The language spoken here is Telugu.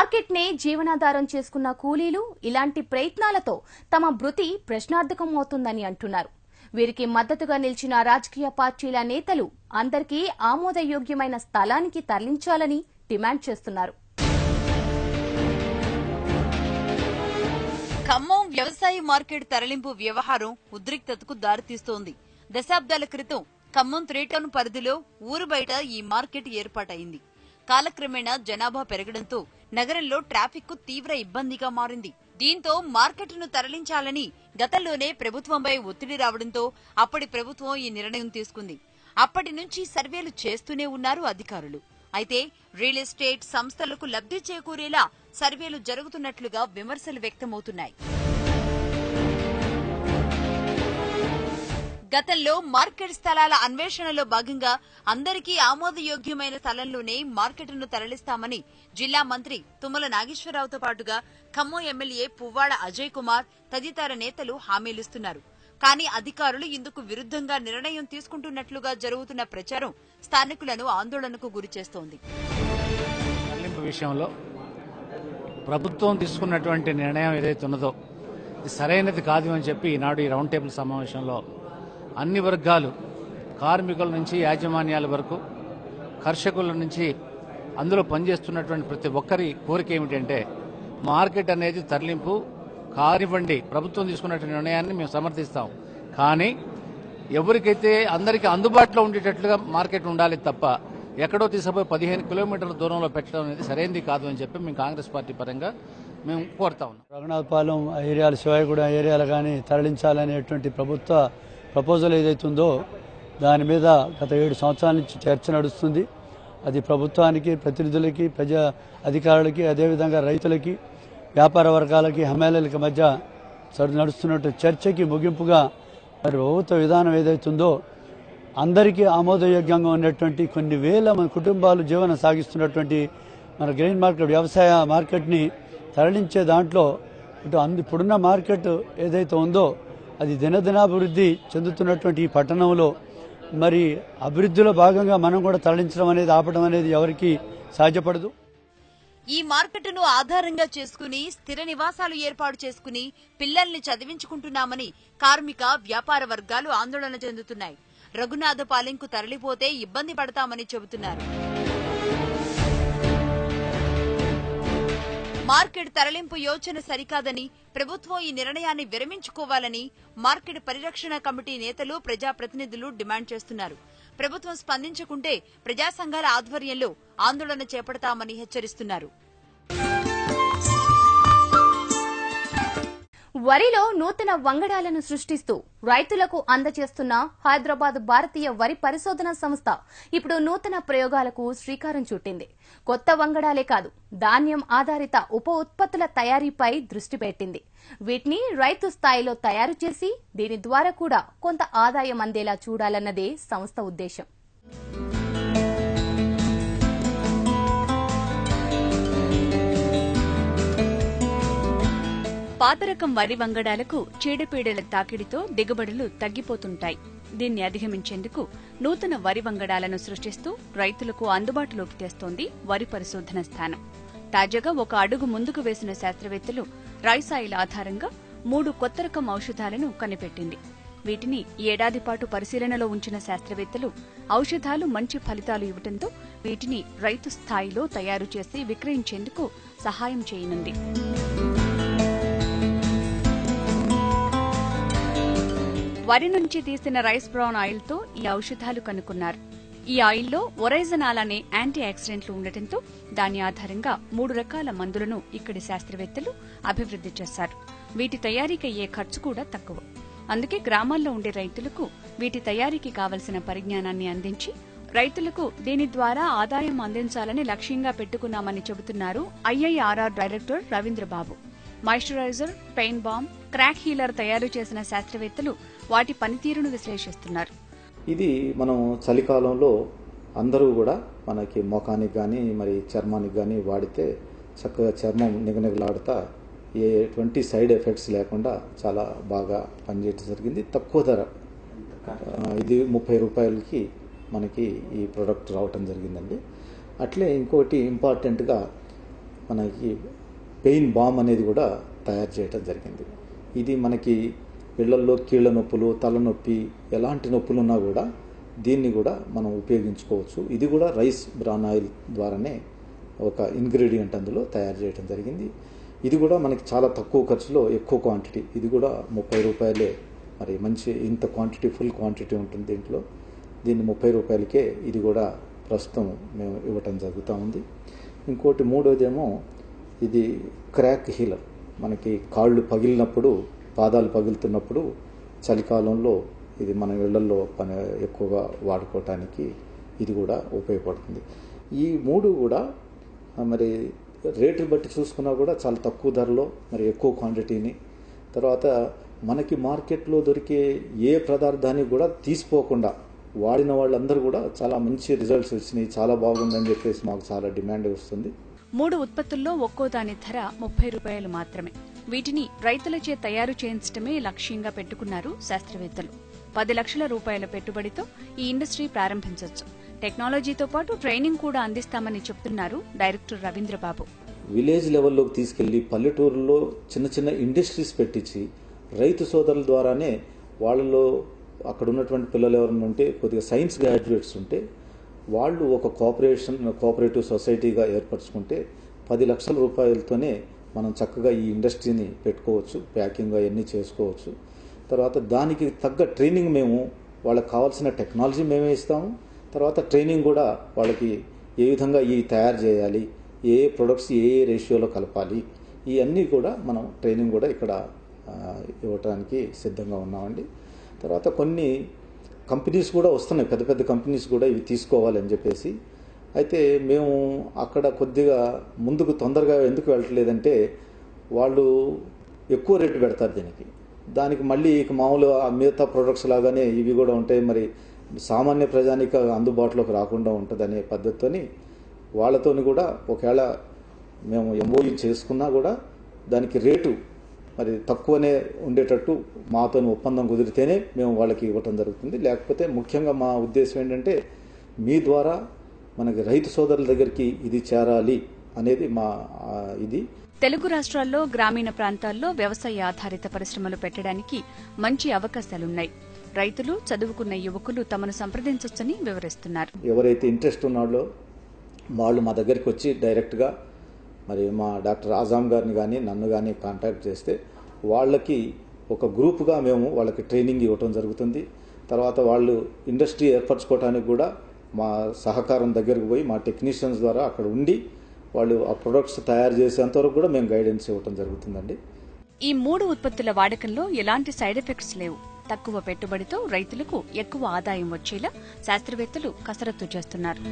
మార్కెట్ నే జీవనాధారం చేసుకున్న కూలీలు ఇలాంటి ప్రయత్నాలతో తమ భృతి ప్రశ్నార్థకం అవుతుందని అంటున్నారు. వీరికి మద్దతుగా నిలిచిన రాజకీయ పార్టీల నేతలు అందరికీ ఆమోదయోగ్యమైన స్థలానికి తరలించాలని డిమాండ్ చేస్తున్నారు. ఖమ్మం వ్యవసాయ మార్కెట్ తరలింపు వ్యవహారం ఉద్రిక్తతకు దారితీస్తోంది. దశాబ్దాల క్రితం ఖమ్మం 3 టౌన్ పరిధిలో ఊరు బయట ఈ మార్కెట్ ఏర్పాటైంది. కాలక్రమేణా జనాభా పెరగడంతో నగరంలో ట్రాఫిక్ కు తీవ్ర ఇబ్బందిగా మారింది. దీంతో మార్కెట్ను తరలించాలని గతంలోనే ప్రభుత్వంపై ఒత్తిడి రావడంతో అప్పటి ప్రభుత్వం ఈ నిర్ణయం తీసుకుంది. అప్పటి నుంచి సర్వేలు చేస్తూనే ఉన్నారు అధికారులు. అయితే రియల్ ఎస్టేట్ సంస్థలకు లబ్ధి చేకూరేలా సర్వేలు జరుగుతున్నట్లుగా విమర్శలు వ్యక్తమవుతున్నాయి. గతంలో మార్కెట్ స్థలాల అన్వేషణలో భాగంగా అందరికీ ఆమోదయోగ్యమైన స్థలంలోనే మార్కెట్ను తరలిస్తామని జిల్లా మంత్రి తుమ్మల నాగేశ్వరరావుతో పాటుగా ఖమ్మం ఎమ్మెల్యే పువ్వాడ అజయ్ కుమార్ తదితర నేతలు హామీలిస్తున్నారు. కానీ అధికారులు ఇందుకు విరుద్ధంగా నిర్ణయం తీసుకుంటున్నట్లుగా జరుగుతున్న ప్రచారం స్థానికులను ఆందోళనకు గురిచేస్తోంది. విషయంలో ప్రభుత్వం తీసుకున్నటువంటి నిర్ణయం ఏదైతే ఉన్నదో ఇది సరైనది కాదు అని చెప్పి ఈనాడు ఈ రౌండ్ టేబుల్ సమావేశంలో అన్ని వర్గాలు, కార్మికుల నుంచి యాజమాన్యాల వరకు, కర్షకుల నుంచి అందులో పనిచేస్తున్నటువంటి ప్రతి ఒక్కరి కోరిక ఏమిటంటే మార్కెట్ అనేది తరలింపు కానివ్వండి, ప్రభుత్వం తీసుకున్నటువంటి నిర్ణయాన్ని మేము సమర్థిస్తాం. కానీ ఎవరికైతే అందరికీ అందుబాటులో ఉండేటట్లుగా మార్కెట్ ఉండాలి తప్ప ఎక్కడో తీసుకుపోయి 15 కిలోమీటర్ల దూరంలో పెట్టడం అనేది సరైనది కాదు అని చెప్పి మేము కాంగ్రెస్ పార్టీ పరంగా మేము కోరుతా ఉన్నాం. రఘునాథపాలెం ఏరియాలు, శివాయిగూడ ఏరియాలు కానీ తరలించాలనేటువంటి ప్రభుత్వ ప్రపోజల్ ఏదైతుందో దాని మీద గత 7 సంవత్సరాల నుంచి చర్చ నడుస్తుంది. అది ప్రభుత్వానికి, ప్రతినిధులకి, ప్రజా అధికారులకి, అదేవిధంగా రైతులకి, వ్యాపార వర్గాలకి, హమాలీలకి మధ్య నడుస్తున్నట్టు చర్చకి ముగింపుగా మరి ప్రభుత్వ విధానం ఏదైతుందో అందరికీ ఆమోదయోగ్యంగా ఉన్నటువంటి కొన్ని వేల మన కుటుంబాలు జీవనం సాగిస్తున్నటువంటి మన గ్రెయిన్ మార్కెట్, వ్యవసాయ మార్కెట్ని తరలించే దాంట్లో ఇప్పుడున్న మార్కెట్ ఏదైతే ఉందో అది దినదినాభివృద్ధి చెందుతున్నటువంటి ఈ పట్టణంలో మరి అభివృద్ధిలో భాగంగా మనం కూడా తరలించడం అనేది, ఆపడం అనేది ఎవరికి సాధ్యపడదు. ఈ మార్కెట్ను ఆధారంగా చేసుకుని స్థిర నివాసాలు ఏర్పాటు చేసుకుని పిల్లల్ని చదివించుకుంటున్నామని కార్మిక, వ్యాపార వర్గాలు ఆందోళన చెందుతున్నాయి. రఘునాథపాలెంకు తరలిపోతే ఇబ్బంది పడతామని చెబుతున్నారు. మార్కెట్ తరలింపు యోచన సరికాదని, ప్రభుత్వం ఈ నిర్ణయాన్ని విరమించుకోవాలని మార్కెట్ పరిరక్షణ కమిటీ నేతలు, ప్రజాప్రతినిధులు డిమాండ్ చేస్తున్నారు. ప్రభుత్వం స్పందించకుంటే ప్రజా సంఘాల ఆధ్వర్యంలో ఆందోళన చేపడతామని హెచ్చరిస్తున్నారు. వరిలో నూతన వంగడాలను సృష్టిస్తూ రైతులకు అందజేస్తున్న హైదరాబాద్ భారతీయ వరి పరిశోధన సంస్థ ఇప్పుడు నూతన ప్రయోగాలకు శ్రీకారం చుట్టింది. కొత్త వంగడాలే కాదు, ధాన్యం ఆధారిత ఉప ఉత్పత్తుల తయారీపై దృష్టి పెట్టింది. వీటిని రైతు స్థాయిలో తయారు చేసి దీని ద్వారా కూడా కొంత ఆదాయం అందేలా చూడాలన్నదే సంస్థ ఉద్దేశం. పాతరకం వరి వంగడాలకు చీడపీడల తాకిడితో దిగుబడులు తగ్గిపోతుంటాయి. దీన్ని అధిగమించేందుకు నూతన వరి వంగడాలను సృష్టిస్తూ రైతులకు అందుబాటులోకి తెస్తోంది వరి పరిశోధన స్థానం. తాజాగా ఒక అడుగు ముందుకు వేసిన శాస్త్రవేత్తలు రైసాయిల ఆధారంగా 3 కొత్త రకం ఔషధాలను కనిపెట్టింది. వీటిని ఏడాది పాటు పరిశీలనలో ఉంచిన శాస్త్రవేత్తలు ఔషధాలు మంచి ఫలితాలు ఇవ్వడంతో వీటిని రైతు స్థాయిలో తయారు చేసి విక్రయించేందుకు సహాయం చేయనుంది. వరి నుంచి తీసిన రైస్ బ్రౌన్ ఆయిల్తో ఈ ఔషధాలు కనుక్కున్నారు. ఈ ఆయిల్లో ఒరైజనాల్ అనే యాంటీ ఆక్సిడెంట్లు ఉండటంతో దాని ఆధారంగా 3 రకాల మందులను ఇక్కడి శాస్త్రవేత్తలు అభివృద్ది చేశారు. వీటి తయారీకి అయ్యే ఖర్చు కూడా తక్కువ. అందుకే గ్రామాల్లో ఉండే రైతులకు వీటి తయారీకి కావలసిన పరిజ్ఞానాన్ని అందించి రైతులకు దీని ద్వారా ఆదాయం అందించాలని లక్ష్యంగా పెట్టుకున్నామని చెబుతున్నారు IIRR director Ravindra Babu. Moisturiser, pain bomb, crack healer తయారు చేసిన శాస్త్రవేత్తలు వాటి పనితీరును విశ్లేషిస్తున్నారు. ఇది మనం చలికాలంలో అందరూ కూడా మనకి ముఖానికి కానీ మరి చర్మానికి కానీ వాడితే చక్కగా చర్మం నిగనిగలాడుతా ఎటువంటి సైడ్ ఎఫెక్ట్స్ లేకుండా చాలా బాగా పనిచేయడం జరిగింది. తక్కువ ధర, ఇది 30 రూపాయలకి మనకి ఈ ప్రోడక్ట్ రావటం జరిగిందండి. అట్లే ఇంకోటి ఇంపార్టెంట్గా మనకి పెయిన్ బామ్ అనేది కూడా తయారు చేయడం జరిగింది. ఇది మనకి ఇళ్లల్లో కీళ్ల నొప్పులు, తలనొప్పి, ఎలాంటి నొప్పులు ఉన్నా కూడా దీన్ని కూడా మనం ఉపయోగించుకోవచ్చు. ఇది కూడా రైస్ బ్రాన్ ఆయిల్ ద్వారానే ఒక ఇంగ్రీడియంట్ అందులో తయారు చేయడం జరిగింది. ఇది కూడా మనకి చాలా తక్కువ ఖర్చులో ఎక్కువ క్వాంటిటీ, ఇది కూడా 30 రూపాయలే. మరి మంచి ఇంత క్వాంటిటీ, ఫుల్ క్వాంటిటీ ఉంటుంది దీంట్లో. దీన్ని 30 రూపాయలకే ఇది కూడా ప్రస్తుతం మేము ఇవ్వటం జరుగుతూ ఉంది. ఇంకోటి మూడోదేమో ఇది క్రాక్ హీలర్. మనకి కాళ్ళు పగిలినప్పుడు, పాదాలు పగులుతున్నప్పుడు చలికాలంలో ఇది మన ఇళ్లలో ఎక్కువగా వాడుకోవటానికి ఇది కూడా ఉపయోగపడుతుంది. ఈ మూడు కూడా మరి రేట్లు బట్టి చూసుకున్నా కూడా చాలా తక్కువ ధరలో మరి ఎక్కువ క్వాంటిటీని, తర్వాత మనకి మార్కెట్లో దొరికే ఏ పదార్థాన్ని కూడా తీసిపోకుండా వాడిన వాళ్ళందరూ కూడా చాలా మంచి రిజల్ట్స్ వచ్చినాయి, చాలా బాగుందని చెప్పేసి మాకు చాలా డిమాండ్ వస్తుంది. 3 ఉత్పత్తుల్లో ఒక్కో దాని ధర 30 రూపాయలు మాత్రమే. వీటిని రైతులచే తయారు చేయించడమే లక్ష్యంగా పెట్టుకున్నారు శాస్త్రవేత్తలు. 10 లక్షల రూపాయల పెట్టుబడితో ఈ ఇండస్ట్రీ ప్రారంభించవచ్చు. టెక్నాలజీతో పాటు ట్రైనింగ్ కూడా అందిస్తామని చెప్తున్నారు డైరెక్టర్ రవీంద్రబాబు. విలేజ్ లెవెల్లోకి తీసుకెళ్లి పల్లెటూరులో చిన్న చిన్న ఇండస్ట్రీస్ పెట్టించి రైతు సోదరుల ద్వారానే వాళ్ళలో అక్కడ ఉన్నటువంటి పిల్లలు ఎవరైనా ఉంటే కొద్దిగా సైన్స్ గ్రాడ్యుయేట్స్ ఉంటే వాళ్ళు ఒక కోఆపరేటివ్ సొసైటీగా ఏర్పరచుకుంటే 10 లక్షల రూపాయలతోనే మనం చక్కగా ఈ ఇండస్ట్రీని పెట్టుకోవచ్చు, ప్యాకింగ్ అవన్నీ చేసుకోవచ్చు. తర్వాత దానికి తగ్గ ట్రైనింగ్ మేము, వాళ్ళకి కావాల్సిన టెక్నాలజీ మేమే ఇస్తాము. తర్వాత ట్రైనింగ్ కూడా వాళ్ళకి ఏ విధంగా ఈ తయారు చేయాలి, ఏ ప్రొడక్ట్స్ ఏ రేషియోలో కలపాలి, ఇవన్నీ కూడా మనం ట్రైనింగ్ కూడా ఇక్కడ ఇవ్వటానికి సిద్ధంగా ఉన్నామండి. తర్వాత కొన్ని కంపెనీస్ కూడా వస్తున్నాయి, పెద్ద పెద్ద కంపెనీస్ కూడా ఇవి తీసుకోవాలని చెప్పేసి. అయితే మేము అక్కడ కొద్దిగా ముందుకు తొందరగా ఎందుకు వెళ్ళట్లేదంటే వాళ్ళు ఎక్కువ రేటు పెడతారు దానికి మళ్ళీ మామూలు మిగతా ప్రొడక్ట్స్ లాగానే ఇవి కూడా ఉంటాయి, మరి సామాన్య ప్రజానికి అందుబాటులోకి రాకుండా ఉంటుందనే పద్ధతితోని వాళ్ళతోని కూడా ఒకవేళ మేము ఎంఓయూ చేసుకున్నా కూడా దానికి రేటు మరి తక్కువనే ఉండేటట్టు మాతో ఒప్పందం కుదిరితేనే మేము వాళ్ళకి ఇవ్వటం జరుగుతుంది. లేకపోతే ముఖ్యంగా మా ఉద్దేశం ఏంటంటే మీ ద్వారా మనకి రైతు సోదరుల దగ్గరికి ఇది చేరాలి అనేది మా ఇది. తెలుగు రాష్ట్రాల్లో గ్రామీణ ప్రాంతాల్లో వ్యవసాయ ఆధారిత పరిశ్రమలు పెట్టడానికి మంచి అవకాశాలున్నాయి. రైతులు, చదువుకున్న యువకులు తమను సంప్రదించొచ్చని వివరిస్తున్నారు. ఎవరైతే ఇంట్రెస్ట్ ఉన్నాడో వాళ్ళు మా దగ్గరికి వచ్చి డైరెక్ట్గా మరి మా డాక్టర్ ఆజాం గారిని కానీ నన్ను కానీ కాంటాక్ట్ చేస్తే వాళ్ళకి ఒక గ్రూప్గా మేము వాళ్ళకి ట్రైనింగ్ ఇవ్వటం జరుగుతుంది. తర్వాత వాళ్ళు ఇండస్ట్రీ ఏర్పరచుకోవడానికి కూడా మా సహకారం దగ్గరకు పోయి మా టెక్నీషియన్స్ ద్వారా అక్కడ ఉండి వాళ్ళు ఆ ప్రొడక్ట్స్ తయారు చేసేంతవరకు కూడా మేము గైడెన్స్ ఇవ్వటం జరుగుతుందండి. ఈ 3 ఉత్పత్తుల వాడకంలో ఎలాంటి సైడ్ ఎఫెక్ట్స్ లేవు. తక్కువ పెట్టుబడితో రైతులకు ఎక్కువ ఆదాయం వచ్చేలా శాస్త్రవేత్తలు కసరత్తు చేస్తున్నారు.